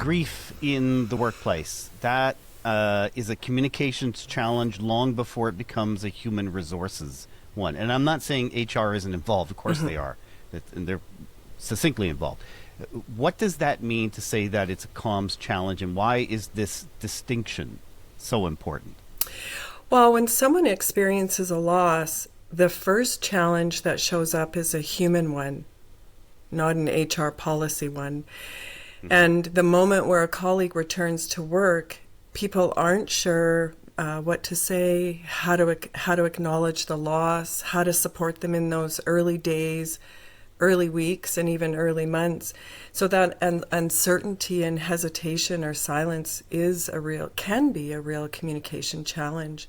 grief in the workplace, that is a communications challenge long before it becomes a human resources one. And I'm not saying HR isn't involved. Of course they are. And they're succinctly involved. What does that mean to say that it's a comms challenge, and why is this distinction so important? Well, when someone experiences a loss, the first challenge that shows up is a human one, not an HR policy one. And the moment where a colleague returns to work, people aren't sure what to say, how to acknowledge the loss, how to support them in those early days, early weeks, and even early months. So that uncertainty and hesitation or silence can be a real communication challenge.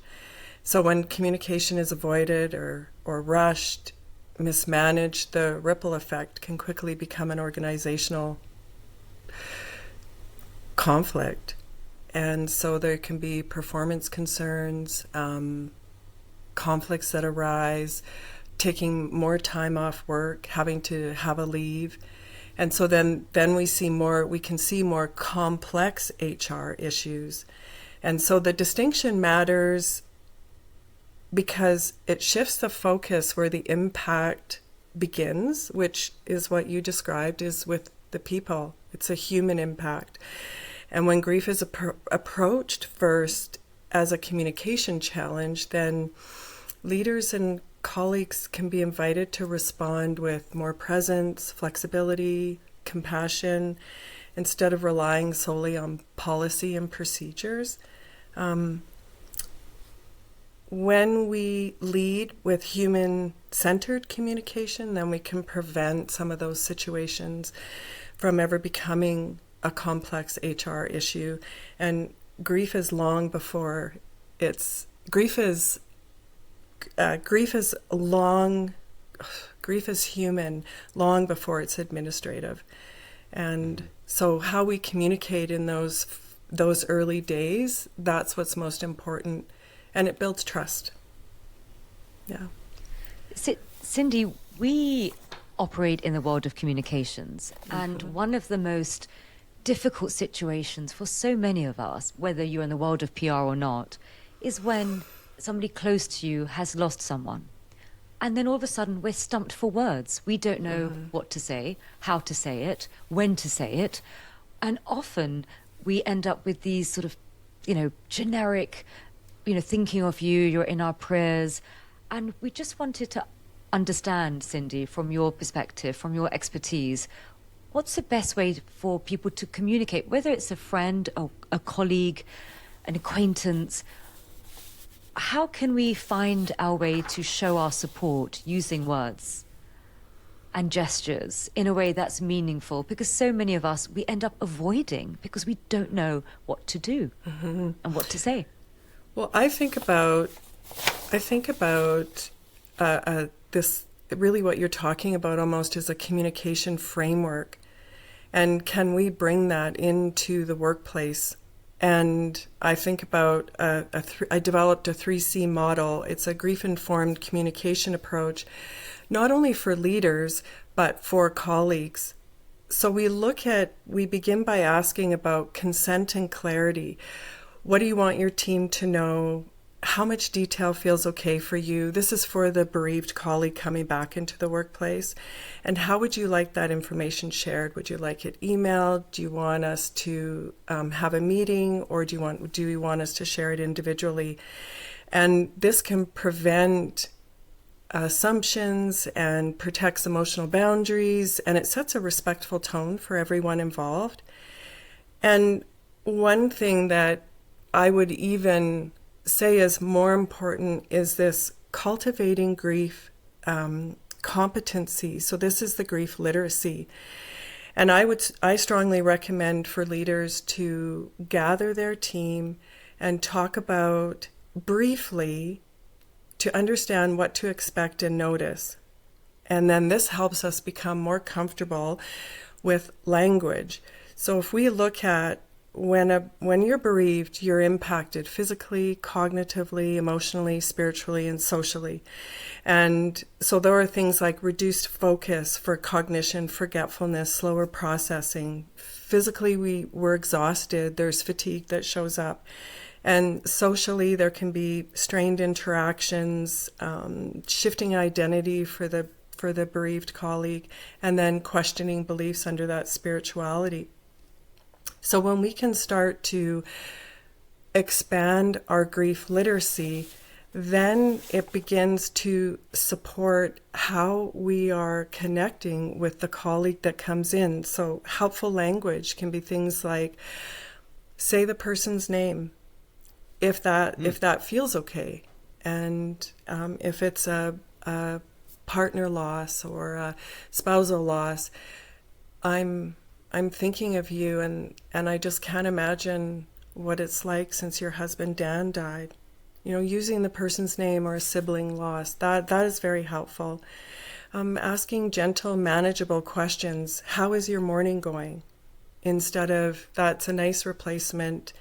So when communication is avoided or rushed, mismanaged, the ripple effect can quickly become an organizational conflict. And so there can be performance concerns, conflicts that arise, taking more time off work, having to have a leave. And so then we can see more complex HR issues. And so the distinction matters because it shifts the focus where the impact begins, which is what you described, is with the people. It's a human impact. And when grief is approached first as a communication challenge, then leaders and colleagues can be invited to respond with more presence, flexibility, compassion, instead of relying solely on policy and procedures. When we lead with human-centered communication, then we can prevent some of those situations from ever becoming a complex HR issue. And grief is long before grief is human long before it's administrative. And so how we communicate in those early days, that's what's most important. And it builds trust. Yeah. Cindy, we operate in the world of communications, and one of the most difficult situations for so many of us, whether you're in the world of PR or not, is when somebody close to you has lost someone. And then all of a sudden we're stumped for words. We don't know what to say, how to say it, when to say it. And often we end up with these sort of, generic, thinking of you, you're in our prayers. And we just wanted to understand, Cindy, from your perspective, from your expertise, what's the best way for people to communicate, whether it's a friend, a colleague, an acquaintance? How can we find our way to show our support using words and gestures in a way that's meaningful? Because so many of us, we end up avoiding because we don't know what to do and what to say. Well, I think about this, really what you're talking about almost is a communication framework. And can we bring that into the workplace? And I think about, I developed a 3C model. It's a grief-informed communication approach, not only for leaders, but for colleagues. So we begin by asking about consent and clarity. What do you want your team to know? How much detail feels okay for you? This is for the bereaved colleague coming back into the workplace. And how would you like that information shared? Would you like it emailed? Do you want us to have a meeting, or do you want us to share it individually? And this can prevent assumptions and protects emotional boundaries, and it sets a respectful tone for everyone involved. And one thing that I would even say is more important is this cultivating grief competency. So this is the grief literacy. And I strongly recommend for leaders to gather their team and talk about briefly to understand what to expect and notice. And then this helps us become more comfortable with language. So if we look at when you're bereaved, you're impacted physically, cognitively, emotionally, spiritually, and socially. And so there are things like reduced focus for cognition, forgetfulness, slower processing. Physically, we're exhausted. There's fatigue that shows up. And socially, there can be strained interactions, shifting identity for the bereaved colleague, and then questioning beliefs under that spirituality. So when we can start to expand our grief literacy, then it begins to support how we are connecting with the colleague that comes in. So helpful language can be things like, say the person's name, if that feels okay. And if it's a partner loss or a spousal loss, I'm thinking of you, and I just can't imagine what it's like since your husband Dan died. Using the person's name or a sibling loss, that is very helpful. Asking gentle, manageable questions. How is your morning going? Instead of, that's a nice replacement,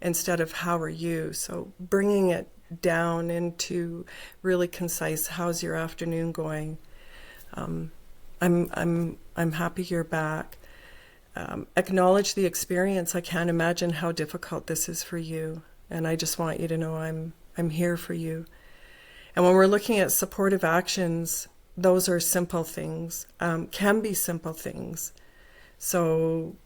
instead of how are you? So bringing it down into really concise, how's your afternoon going? I'm happy you're back. Acknowledge the experience. I can't imagine how difficult this is for you, and I just want you to know I'm here for you. And when we're looking at supportive actions, those are simple things, can be simple things. So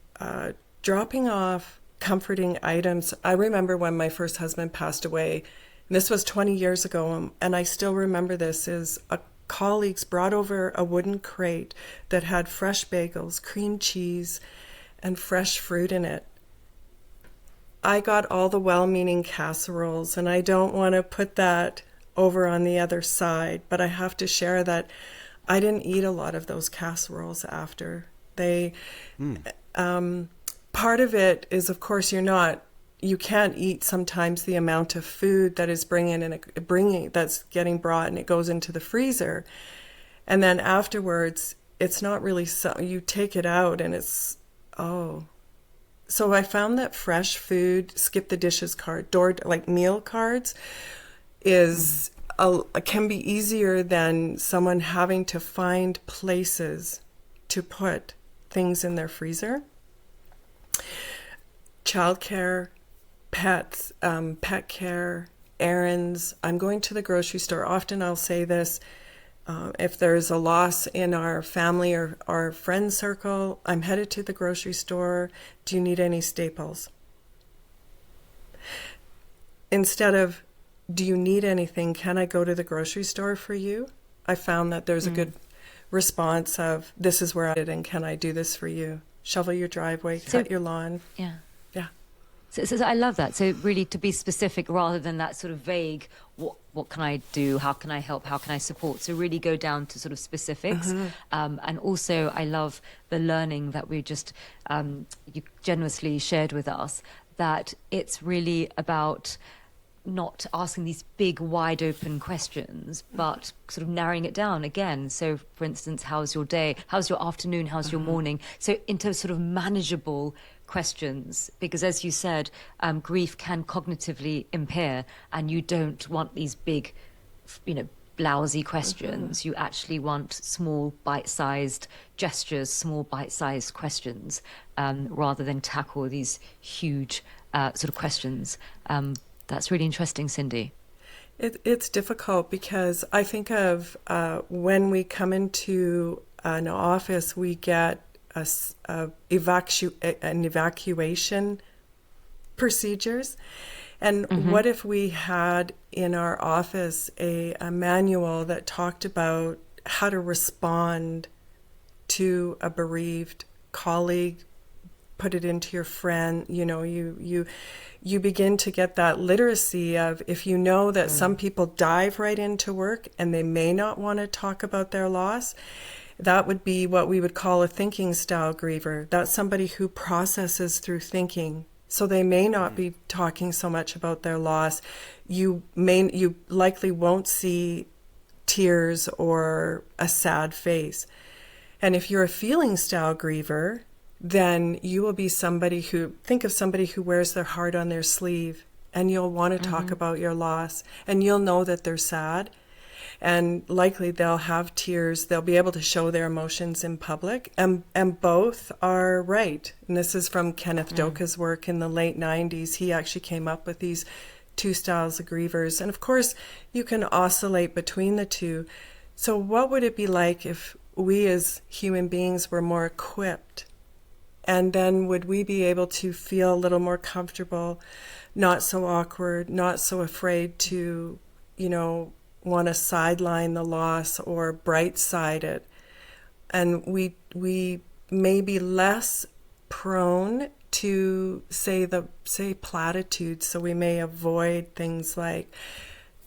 dropping off comforting items. I remember when my first husband passed away, and this was 20 years ago, and I still remember this, is colleagues brought over a wooden crate that had fresh bagels, cream cheese, and fresh fruit in it. I got all the well-meaning casseroles, and I don't want to put that over on the other side, but I have to share that I didn't eat a lot of those casseroles after. Part of it is, of course, you can't eat sometimes the amount of food that is that's getting brought, and it goes into the freezer. And then afterwards, it's not really you take it out and it's, So I found that fresh food, skip the dishes card, like meal cards, can be easier than someone having to find places to put things in their freezer. Childcare, pets, pet care, errands. I'm going to the grocery store. Often I'll say this, if there's a loss in our family or our friend circle, I'm headed to the grocery store. Do you need any staples? Instead of, do you need anything? Can I go to the grocery store for you? I found that there's a good response of, this is where I did, and can I do this for you? Shovel your driveway, cut your lawn. Yeah. Yeah. So I love that. So really to be specific rather than that sort of vague, what can I do? How can I help? How can I support? So really go down to sort of specifics. And also I love the learning that we just, you generously shared with us, that it's really about not asking these big, wide open questions, but sort of narrowing it down again. So for instance, how's your day? How's your afternoon? How's your morning? So into sort of manageable questions, because as you said, grief can cognitively impair, and you don't want these big, blousy questions. You actually want small, bite-sized gestures, small, bite-sized questions, rather than tackle these huge sort of questions. That's really interesting, Cindy. It's difficult because I think of when we come into an office, we get an evacuation procedures. And what if we had in our office a manual that talked about how to respond to a bereaved colleague, put it into your friend, you begin to get that literacy of, if you know that some people dive right into work and they may not want to talk about their loss, that would be what we would call a thinking style griever. That's somebody who processes through thinking. So they may not be talking so much about their loss. You likely won't see tears or a sad face. And if you're a feeling style griever, then you will be somebody who, think of somebody who wears their heart on their sleeve, and you'll want to talk about your loss, and you'll know that they're sad, and likely they'll have tears. They'll be able to show their emotions in public, and both are right. And this is from Kenneth Doka's work in the late 90s. He actually came up with these two styles of grievers. And of course, you can oscillate between the two. So what would it be like if we as human beings were more equipped? And then would we be able to feel a little more comfortable, not so awkward, not so afraid to, want to sideline the loss or bright side it? And we may be less prone to say platitudes, so we may avoid things like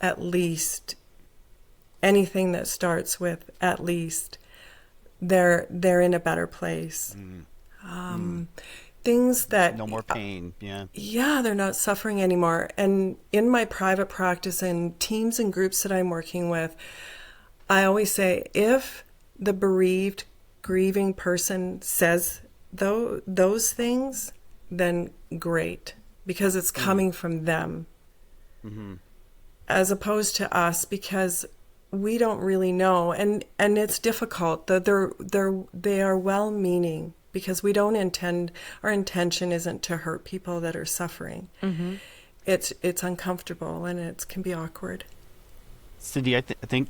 at least, anything that starts with at least. They're in a better place. Things that No more pain. yeah, they're not suffering anymore. And in my private practice and teams and groups that I'm working with, I always say, if the bereaved, grieving person says those things, then great, because it's coming from them, as opposed to us, because we don't really know, and it's difficult. They are well-meaning, because we don't intend, our intention isn't to hurt people that are suffering. It's uncomfortable, and it can be awkward. Cindy, I think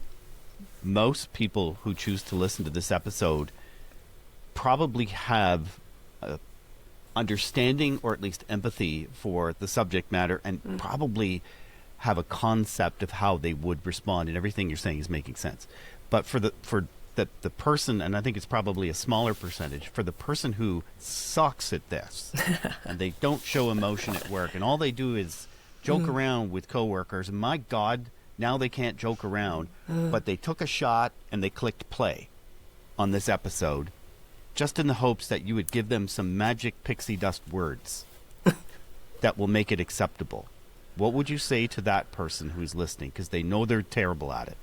most people who choose to listen to this episode probably have understanding, or at least empathy, for the subject matter, and probably have a concept of how they would respond, and everything you're saying is making sense. But for the person, and I think it's probably a smaller percentage, for the person who sucks at this and they don't show emotion at work, and all they do is joke around with coworkers, and my God, now they can't joke around, but they took a shot and they clicked play on this episode just in the hopes that you would give them some magic pixie dust words that will make it acceptable. What would you say to that person who's listening, because they know they're terrible at it?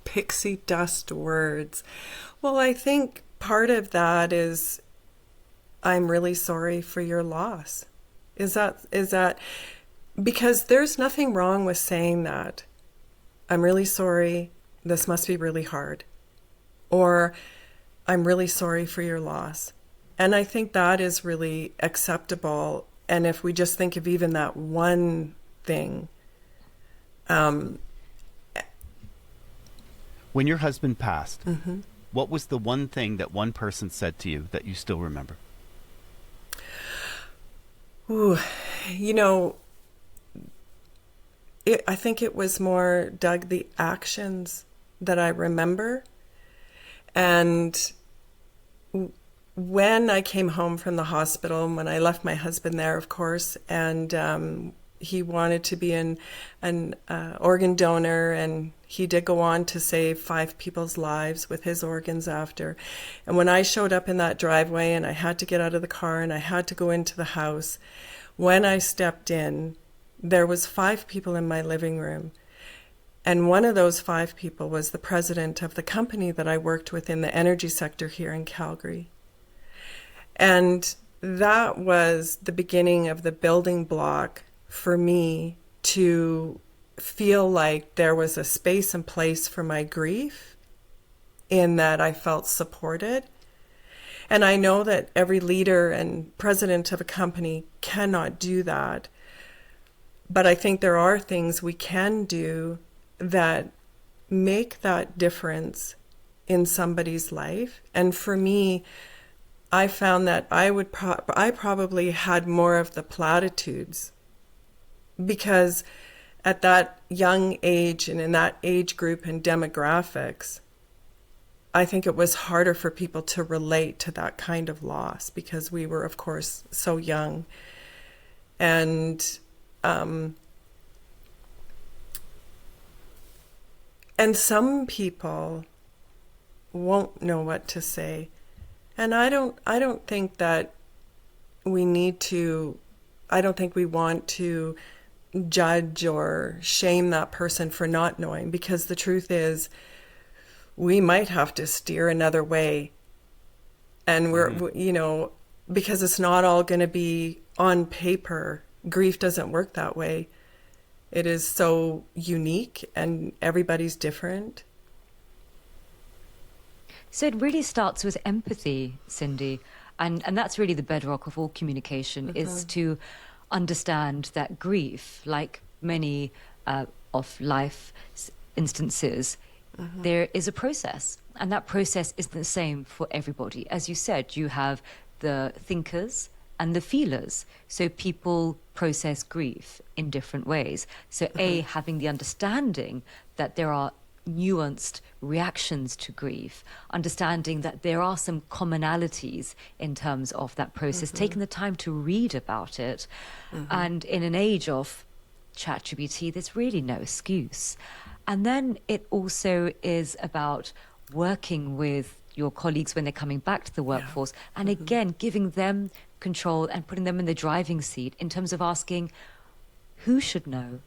Pixie dust words. Well, I think part of that is, I'm really sorry for your loss. Is that because there's nothing wrong with saying that. I'm really sorry. This must be really hard. Or I'm really sorry for your loss. And I think that is really acceptable. And if we just think of even that one thing. When your husband passed, what was the one thing that one person said to you that you still remember? Ooh, I think it was more, Doug, the actions that I remember. And when I came home from the hospital, when I left my husband there, of course, and he wanted to be an organ donor, and he did go on to save 5 people's lives with his organs after. And when I showed up in that driveway and I had to get out of the car and I had to go into the house, when I stepped in, there was 5 people in my living room. And one of those 5 people was the president of the company that I worked with in the energy sector here in Calgary. And that was the beginning of the building block for me to feel like there was a space and place for my grief, in that I felt supported. And I know that every leader and president of a company cannot do that. But I think there are things we can do that make that difference in somebody's life. And for me, I found that I probably had more of the platitudes, because at that young age and in that age group and demographics, I think it was harder for people to relate to that kind of loss, because we were, of course, so young. And some people won't know what to say. And I don't think that we need to, I don't think we want to judge or shame that person for not knowing, because the truth is, we might have to steer another way. And you know, because it's not all going to be on paper. Grief doesn't work that way. It is so unique and everybody's different. So it really starts with empathy, Cindy. And that's really the bedrock of all communication, is to understand that grief, like many of life's instances, there is a process. And that process isn't the same for everybody. As you said, you have the thinkers and the feelers. So people process grief in different ways. So having the understanding that there are nuanced reactions to grief, understanding that there are some commonalities in terms of that process, taking the time to read about it. And in an age of ChatGPT, there's really no excuse. And then it also is about working with your colleagues when they're coming back to the workforce, and again, giving them control and putting them in the driving seat in terms of asking who should know,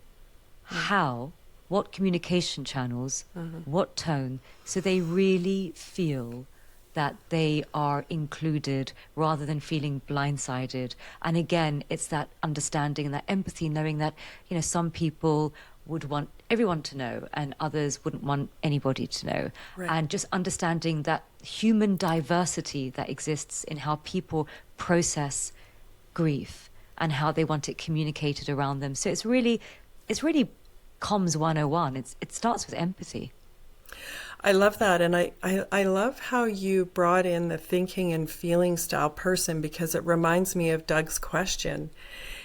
how, what communication channels, what tone, so they really feel that they are included rather than feeling blindsided. And again, it's that understanding and that empathy, knowing that, you know, some people would want everyone to know and others wouldn't want anybody to know. Right. And just understanding that human diversity that exists in how people process grief and how they want it communicated around them. So it's really comms 101. It starts with empathy. I love that. And I love how you brought in the thinking and feeling style person, because it reminds me of Doug's question.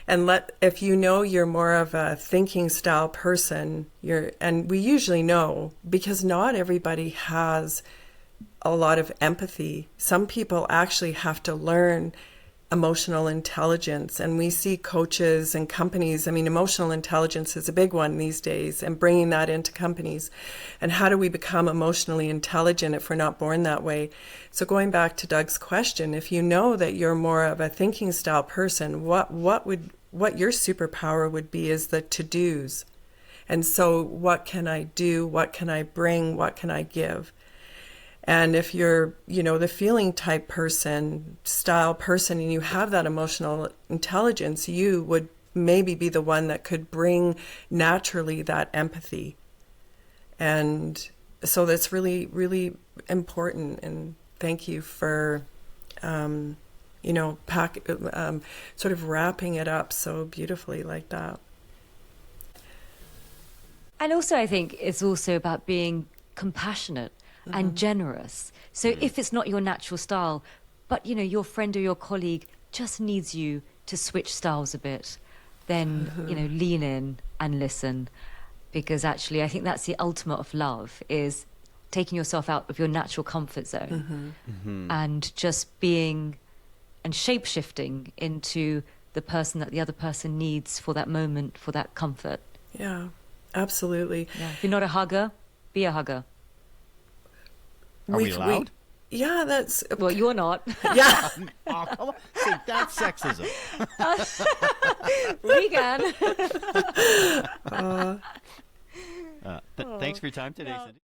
And if you know you're more of a thinking style person, and we usually know, because not everybody has a lot of empathy. Some people actually have to learn emotional intelligence, and we see coaches and companies. I mean, emotional intelligence is a big one these days, and bringing that into companies. And how do we become emotionally intelligent if we're not born that way? So going back to Doug's question, if you know that you're more of a thinking style person, what your superpower would be is the to-dos. And so what can I do? What can I bring? What can I give? And if you're, you know, the feeling type person, style person, and you have that emotional intelligence, you would maybe be the one that could bring naturally that empathy. And so that's really, really important. And thank you for, you know, sort of wrapping it up so beautifully like that. And also, I think it's also about being compassionate and generous. So if it's not your natural style, but, you know, your friend or your colleague just needs you to switch styles a bit, then, you know, lean in and listen. Because actually, I think that's the ultimate of love, is taking yourself out of your natural comfort zone and just being and shape-shifting into the person that the other person needs for that moment, for that comfort. Yeah, absolutely. Yeah. If you're not a hugger, be a hugger. Are we allowed? Yeah, that's... Well, you're not. Yeah. Oh, come on. See, that's sexism. We can. Thanks for your time today, Cindy.